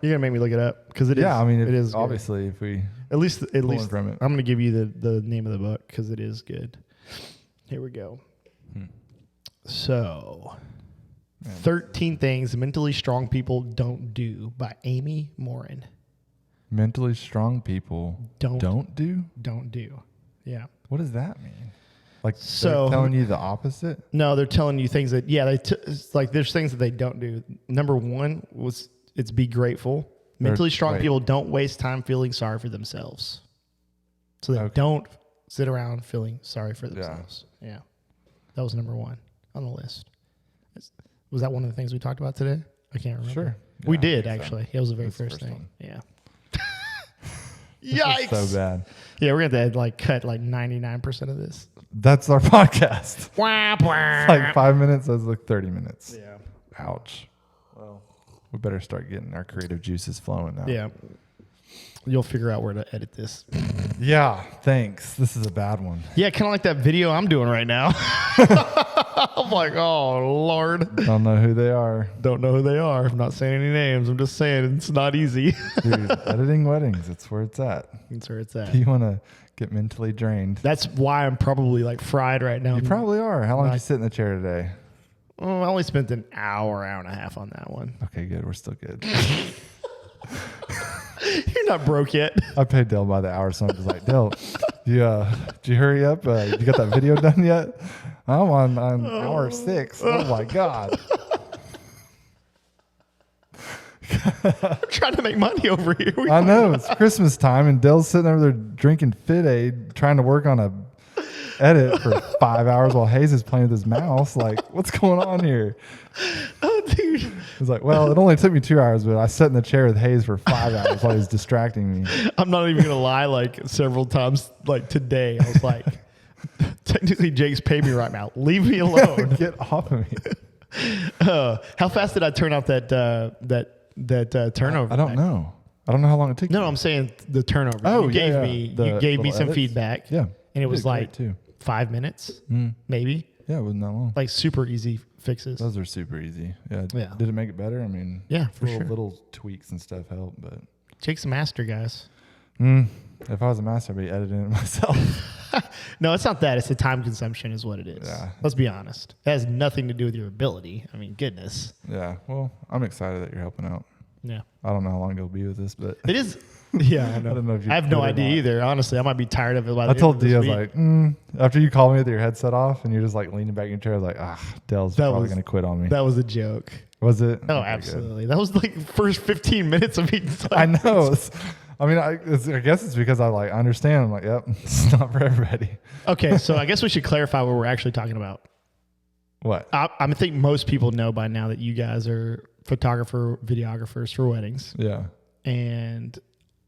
You're gonna make me look it up because it is. Yeah, I mean, it is good. obviously if we At least from it. I'm gonna give you the name of the book because it is good. Here we go. So, 13 Things Mentally Strong People Don't Do by Amy Morin. mentally strong people don't do. Yeah. What does that mean? Like So- they're telling you the opposite? No, they're telling you things that it's like there's things that they don't do. Number 1 was it's be grateful. Mentally strong people don't waste time feeling sorry for themselves. So they don't sit around feeling sorry for themselves. Yeah. That was number 1 on the list. Was that one of the things we talked about today? I can't remember. Sure. We Yeah, I did think so. actually. It was the very That's the first first thing. one. Yeah. This is Yikes. so bad. Yeah, we're going to like cut like 99% of this. That's our podcast. Wah, wah. Like 5 minutes, that's like 30 minutes. Yeah. Ouch. Well, we better start getting our creative juices flowing now. Yeah. You'll figure out where to edit this. Yeah, thanks. This is a bad one. Yeah, kind of like that video I'm doing right now. I'm like, oh, Lord. Don't know who they are. Don't know who they are. I'm not saying any names. I'm just saying it's not easy. Dude, editing weddings, it's where it's at. That's where it's at. You want to get mentally drained. That's why I'm probably like fried right now. You probably are. How long did you sit in the chair today? I only spent an hour and a half on that one. Okay, good. We're still good. You're not broke yet. I paid Dale by the hour, so I'm just like, Dale, did you hurry up? You got that video done yet? I'm on hour 6. Oh my God. I'm trying to make money over here. I know. It's Christmas time, and Dale's sitting over there drinking Fit Aid, trying to work on a edit for 5 hours while Hayes is playing with his mouse. Like, what's going on here? Oh, dude. He's like, well, it only took me 2 hours, but I sat in the chair with Hayes for 5 hours while he was distracting me. I'm not even going to lie. Like several times, like today, I was like, technically Jake's paid me right now. Leave me alone. Get off of me. How fast did I turn off that turnover? I don't know. I don't know how long it took. No, you. I'm saying the turnover. Oh, you gave yeah, me the you gave me little some edits? feedback. Yeah. And it You was did great, like too. 5 minutes, maybe. Yeah, it wasn't that long. Like super easy fixes. Those are super easy. Yeah. Yeah. Did it make it better? I mean, Yeah, for sure. little tweaks and stuff help, but Jake's a master, guys. if I was a master, I'd be editing it myself. No, it's not that. It's the time consumption is what it is. Yeah. Let's be honest. It has nothing to do with your ability. I mean, goodness. Yeah. Well, I'm excited that you're helping out. Yeah. I don't know how long you'll be with this, but It is. Yeah, I know. don't know if you I have no could or idea not. either. Honestly, I might be tired of it by the I end told of this Diaz week. like, after you called me with your headset off and you're just like leaning back in your chair, I was like, Dale's That probably was- going to quit on me. That was a joke. Was it? Oh, Okay, good. absolutely. That was like the first 15 minutes of me. I know. I guess it's because I understand. I'm like, yep, it's not for everybody. Okay, so I guess we should clarify what we're actually talking about. What? I think most people know by now that you guys are videographers for weddings. Yeah. And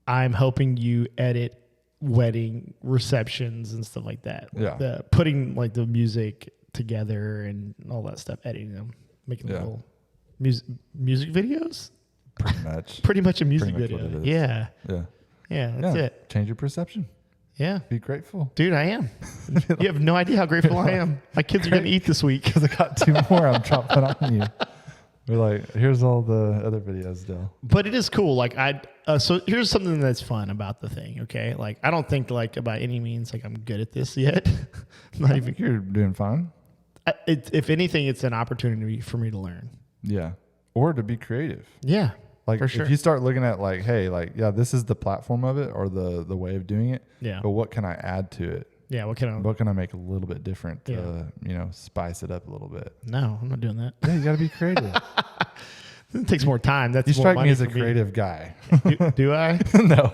I'm helping you edit wedding receptions and stuff like that. Yeah. Putting like the music together and all that stuff, editing them, making Yeah. little music videos. Pretty much. Pretty much a music Pretty much video. what it is. Yeah. Yeah. Yeah, that's it. Change your perception. Yeah. Be grateful. Dude, I am. You have no idea how grateful I am. My kids are going to eat this week. Because I got 2 more I'm dropping on you. We're like, here's all the other videos, Dale. But it is cool. Like so here's something that's fun about the thing. Okay. Like I don't think like by any means like I'm good at this yet. Not I even. think you're doing fine. If anything, it's an opportunity for me to learn. Yeah. Or to be creative. Yeah. Like for sure. if you start looking at like, hey, like, yeah, this is the platform of it or the way of doing it. Yeah. But what can I add to it? Yeah. What can I? What can I make a little bit different to, Yeah. spice it up a little bit? No, I'm not doing that. Yeah, you got to be creative. It takes more time. That's You more strike money me as a for creative guy. Do I? No,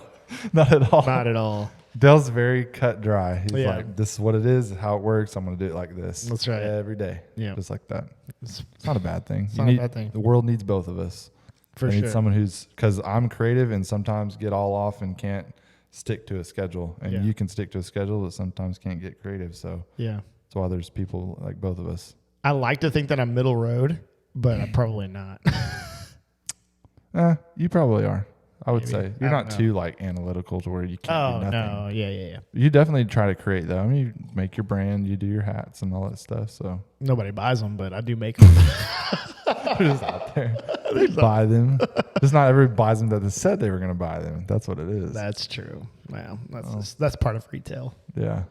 not at all. Not at all. Dale's very cut dry. He's Yeah. like, this is what it is, how it works. I'm going to do it like this. That's right. Every day. Yeah. Just like that. It's not a bad thing. not a bad thing. The world needs both of us. For I need sure. someone who's, because I'm creative and sometimes get all off and can't stick to a schedule. And Yeah. you can stick to a schedule, but sometimes can't get creative. So Yeah. that's why there's people like both of us. I like to think that I'm middle road, but I'm probably not. You probably are. I would Maybe. say you're I not don't too like analytical to where you can't Oh do nothing. no. Yeah. You definitely try to create though. I mean, you make your brand, you do your hats and all that stuff. So Nobody buys them, but I do make them. they're just out there. Buy them. Just not everybody buys them that they said they were going to buy them. That's what it is. That's true. Wow. That's part of retail. Yeah.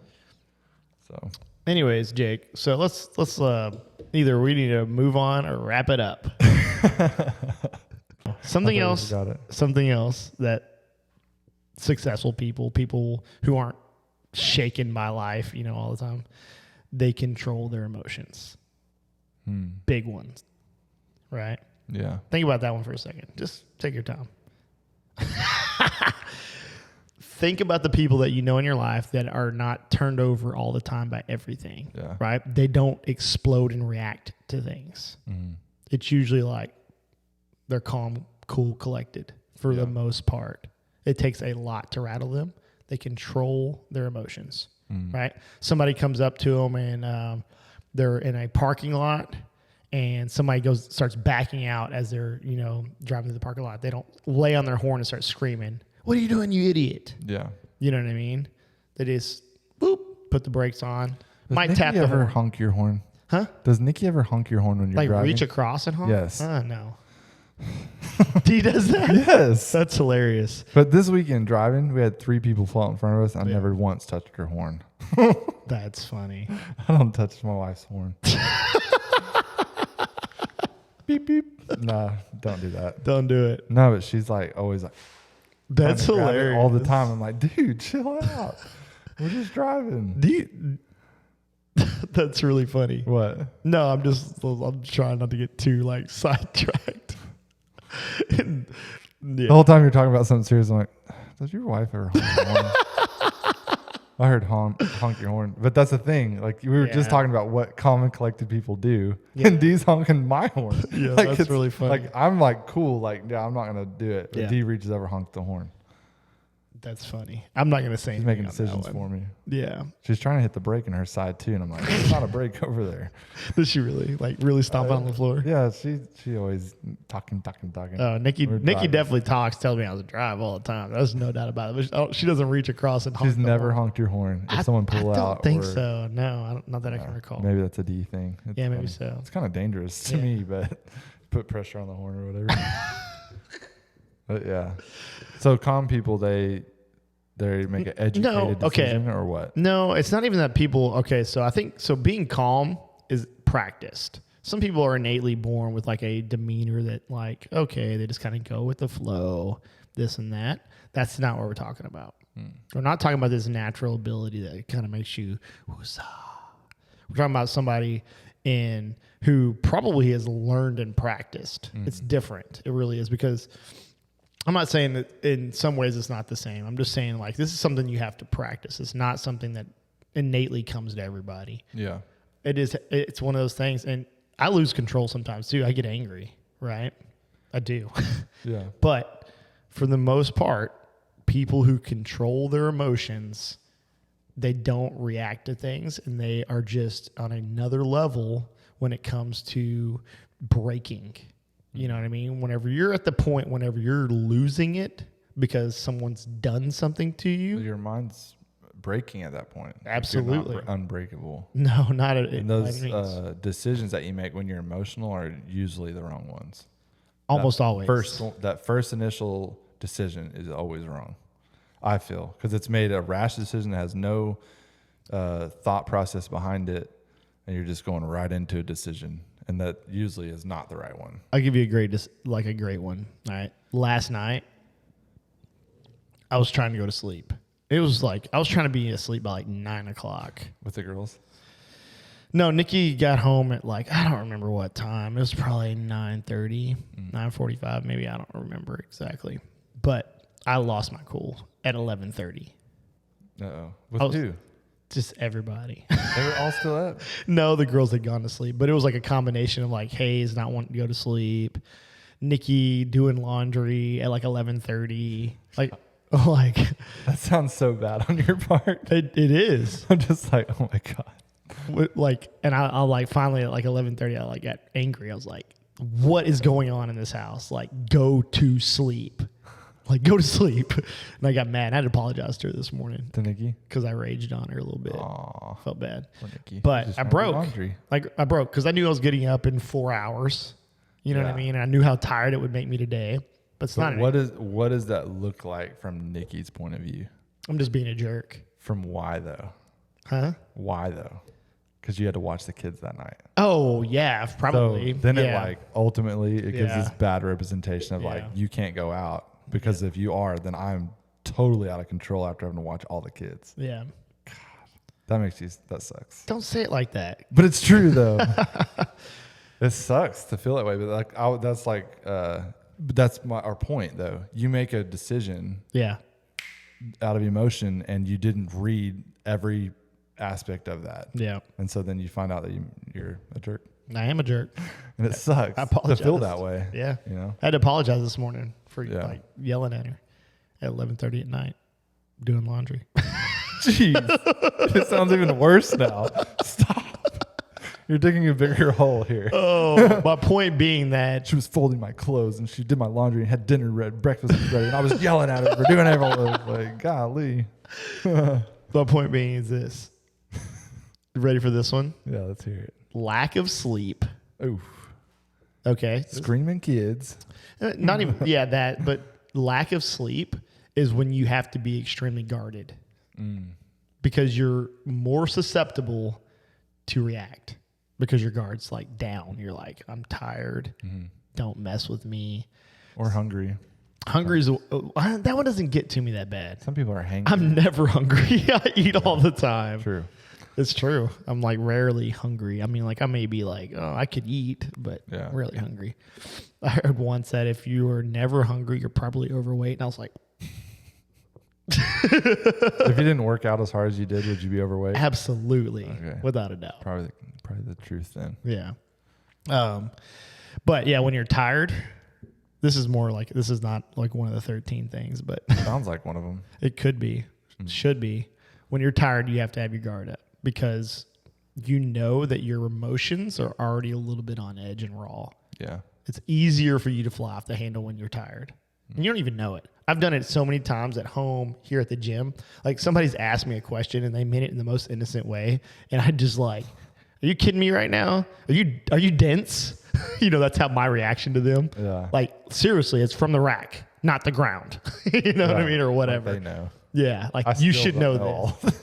So Anyways, Jake. So let's either we need to move on or wrap it up. Something else. got it. Something else that successful people who aren't shaken by life, all the time, they control their emotions. Big ones, right? Yeah. Think about that one for a second. Just take your time. Think about the people that you know in your life that are not turned over all the time by everything, Yeah. right? They don't explode and react to things. It's usually like they're calm, cool, collected for the most part. It takes a lot to rattle them. They control their emotions, right? Somebody comes up to them and they're in a parking lot and somebody starts backing out as they're, driving to the parking lot. They don't lay on their horn and start screaming, "What are you doing, you idiot?" Yeah. You know what I mean? They just, boop, put the brakes on. Does Might Nikki tap the ever horn. honk your horn? Huh? Does Nikki ever honk your horn when you're Like driving? reach across and honk? Yes. No. He does that? Yes. That's hilarious. But this weekend driving, we had 3 people fall out in front of us. I never once touched her horn. That's funny. I don't touch my wife's horn. Beep, beep. Nah, don't do that. Don't do it. No, but she's like always like, That's trying to grab it hilarious. all the time. I'm like, dude, chill out. We're just driving. That's really funny. What? No, I'm trying not to get too sidetracked. And, The whole time you're talking about something serious, I'm like, does your wife ever honk your horn? I heard honk your horn. But that's the thing. Like, we were just Yeah. talking about what common collected people do. And Dee's honking my horn. Yeah, Like, that's it's really funny. Like, I'm like, cool. Like, yeah, I'm not going to do it. But Yeah. Dee reaches over, honks the horn. That's funny. I'm not going to say She's anything making on that decisions one. for me. Yeah. She's trying to hit the brake in her side, too. And I'm like, there's not a brake over there. Does she really stomp on the floor? Yeah, she always talking. Oh, Nikki We're Nikki driving. definitely talks, tells me how to drive all the time. There's no doubt about it. But she doesn't reach across and honk She's the never horn. honked your horn. If someone pull I don't out. think or, so. No, not that I can recall. Maybe that's a D thing. It's Yeah, maybe funny. so. It's kind of dangerous to Yeah. me, but put pressure on the horn or whatever. But yeah. So calm people, they make an educated okay. decision or what? No, it's not even that people. Okay, so I think being calm is practiced. Some people are innately born with like a demeanor that okay, they just kind of go with the flow, this and that. That's not what we're talking about. We're not talking about this natural ability that kind of makes you woosah. We're talking about somebody who probably has learned and practiced. It's different. It really is, because I'm not saying that in some ways it's not the same. I'm just saying this is something you have to practice. It's not something that innately comes to everybody. Yeah. It's one of those things. And I lose control sometimes too. I get angry, right? I do. Yeah. But for the most part, people who control their emotions, they don't react to things, and they are just on another level when it comes to breaking. You know what I mean? Whenever you're at the point, whenever you're losing it because someone's done something to you. Your mind's breaking at that point. Absolutely. You're not unbreakable. No, not at And by those any means. decisions that you make when you're emotional are usually the wrong ones. Almost always. That first initial decision is always wrong, I feel, because it's made a rash decision that has no thought process behind it, and you're just going right into a decision, and that usually is not the right one. I'll give you a great one. All right. Last night, I was trying to go to sleep. It was I was trying to be asleep by 9 o'clock. With the girls? No, Nikki got home at like, I don't remember what time. It was probably 9:30, 9:45, maybe. I don't remember exactly. But I lost my cool at 11:30. Uh-oh. With who? Just everybody. They were all still up? No, the girls had gone to sleep. But it was like a combination of like Hayes not wanting to go to sleep, Nikki doing laundry at like 11:30. Like That sounds so bad on your part. it is. I'm just like, oh my God. Like, and I'll like finally at like 11:30, I like got angry. I was like, what is going on in this house? Like, go to sleep. Like, go to sleep. And I got mad. I had to apologize to her this morning To Nikki? because I raged on her a little bit. Aw. Felt bad. Poor Nikki. But Just I wanna do broke. laundry. Like, I broke because I knew I was getting up in 4 hours. You know what I Yeah. mean? And I knew how tired it would make me today. But it's But not. what does that look like from Nikki's point of view? I'm just being a jerk. From why though? Huh? Why though? Because you had to watch the kids that night. Oh, yeah, probably. So then it Yeah. like ultimately it gives Yeah. this bad representation of like Yeah. you can't go out because if you are, then I'm totally out of control after having to watch all the kids. Yeah. That sucks. Don't say it like that. But it's true though. It sucks to feel that way, but that's our point though. You make a decision Yeah. out of emotion and you didn't read every aspect of that. Yeah. And so then you find out that you're a jerk. I am a jerk. And it sucks I to apologize. feel that way. Yeah. You know? I had to apologize this morning for Yeah. like yelling at her at 11:30 at night doing laundry. Jeez. It sounds even worse now. Stop. You're digging a bigger hole here. Oh, my point being that She was folding my clothes and she did my laundry and had dinner ready, breakfast was ready, and I was yelling at her for doing everything. Like, golly. my point being is this. You ready for this one? Yeah, let's hear it. Lack of sleep. Oof. Okay. Screaming kids. Not even that, but lack of sleep is when you have to be extremely guarded. Because you're more susceptible to react. Because your guard's like down. You're like, I'm tired. Don't mess with me. Or hungry. Hungry is that one doesn't get to me that bad. Some people are hangry. I'm never hungry. I eat all the time. True. It's true. I'm like rarely hungry. I mean, like I may be like, oh, I could eat, but Yeah. rarely hungry. I heard once that if you are never hungry, you're probably overweight. And I was like, If you didn't work out as hard as you did, would you be overweight? absolutely, Okay. without a doubt. Probably the truth then. Yeah. But yeah, when you're tired, this is not like one of the 13 things, but Sounds like one of them. it could be, should be. When you're tired, you have to have your guard up because you know that your emotions are already a little bit on edge and raw. Yeah. It's easier for you to fly off the handle when you're tired. And you don't even know it. I've done it so many times at home, here at the gym. Like somebody's asked me a question and they meant it in the most innocent way. And I just like, are you kidding me right now? Are you dense? You know, that's how my reaction to them. Yeah. Like seriously, it's from the rack, not the ground. You know what I Right. mean? Or whatever. Like they know. Yeah. Like I you still should don't know all. this.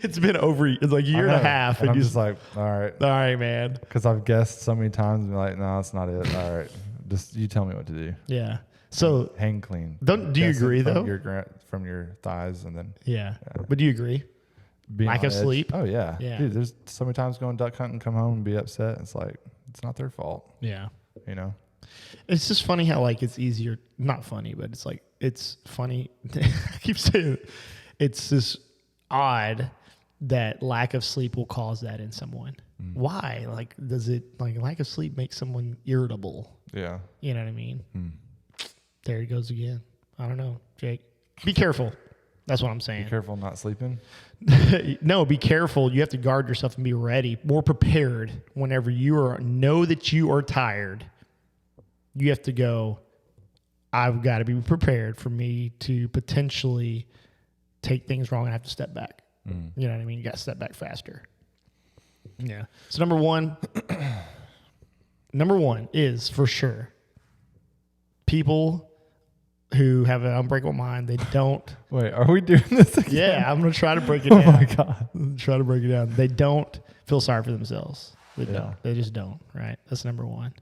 It's been it's like a year and a half. And I'm you just like, all right. all right, man. Because I've guessed so many times and be like, no, that's not it. All right. Just you tell me what to do. Yeah. So Hang clean. do you Guess it agree from though? From your thighs and then Yeah. But do you agree? being Lack on of edge. sleep? Oh yeah. Yeah. Dude, there's so many times going duck hunting, come home and be upset. It's like, it's not their fault. Yeah. You know? It's just funny how like it's easier, not funny, but it's like, it's funny. I keep saying it. It's just odd that lack of sleep will cause that in someone. Why? Like, does it, like, lack of sleep make someone irritable? Yeah. You know what I mean? There he goes again. I don't know, Jake. Be careful. That's what I'm saying. Be careful not sleeping. No, be careful. You have to guard yourself and be ready, more prepared whenever know that you are tired. You have to go, I've got to be prepared for me to potentially take things wrong and have to step back. You know what I mean? You got to step back faster. Yeah. So number one is for sure people who have an unbreakable mind. They don't. Wait, are we doing this again? Yeah, I'm going to try to break it Oh down. my God. Try to break it down. They don't feel sorry for themselves. They Yeah. don't. They just don't. Right. That's number one.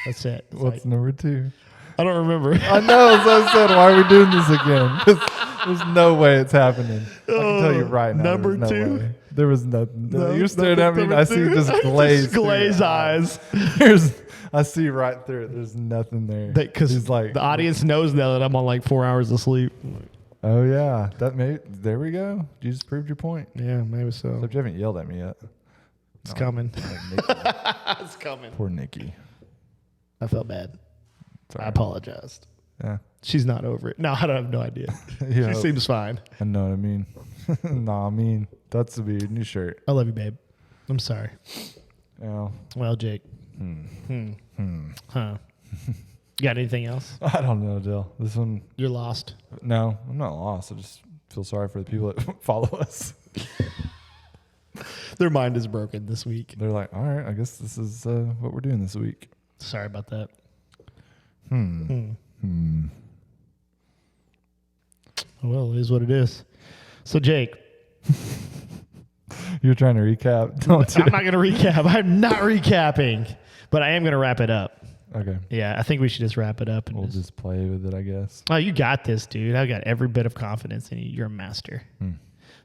That's it. It's What's like, number 2? I don't remember. I know, so I said, why are we doing this again? There's no way it's happening. I can tell you right now. Number there's no 2, way. There was nothing. No, You're staring at me, and I see just Just glazed glazed eyes. I see right through it. There's nothing there. Because He's like, the audience knows now that I'm on like 4 hours of sleep. oh yeah, there we go. You just proved your point. Yeah, maybe so. Except you haven't yelled at me yet. It's coming. Like Nikki. It's coming. Poor Nikki. I felt bad. Sorry. I apologized. Yeah. She's not over it. No, I don't have no idea. Yeah. She seems fine. I know what I mean. Nah, I mean, that's to be a new shirt. I love you, babe. I'm sorry. Yeah. Well, Jake. Huh. You got anything else? I don't know, Dill. This one, You're lost. no, I'm not lost. I just feel sorry for the people that follow us. Their mind is broken this week. They're like, all right, I guess this is what we're doing this week. Sorry about that. Well, it is what it is. So, Jake, You're trying to recap. Don't you? I'm not going to recap. I'm not recapping, but I am going to wrap it up. Okay. Yeah, I think we should just wrap it up. And We'll just play with it, I guess. Oh, you got this, dude. I got every bit of confidence in you. You're a master.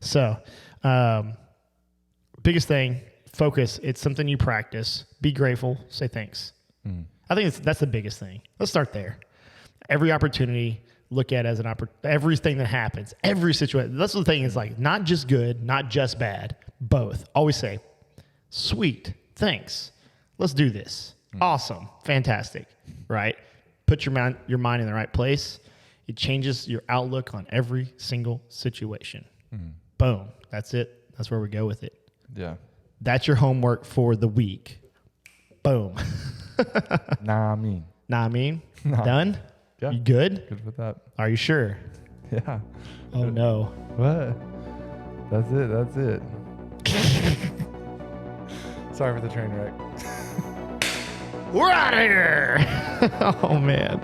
So, biggest thing, focus. It's something you practice. Be grateful. Say thanks. I think that's the biggest thing. Let's start there. Every opportunity, look at it as an opportunity. Everything that happens, every situation. That's the thing is like not just good, not just bad, both. Always say, sweet, thanks. Let's do this. Awesome, fantastic, right? Put your mind in the right place. It changes your outlook on every single situation. Boom. That's it. That's where we go with it. Yeah. That's your homework for the week. Boom. Nah, I mean. Nah, I mean, Nah. done? Yeah. You good? Good with that. Are you sure? Yeah. Oh, no. What? That's it. Sorry for the train wreck. We're out of here. Oh, man.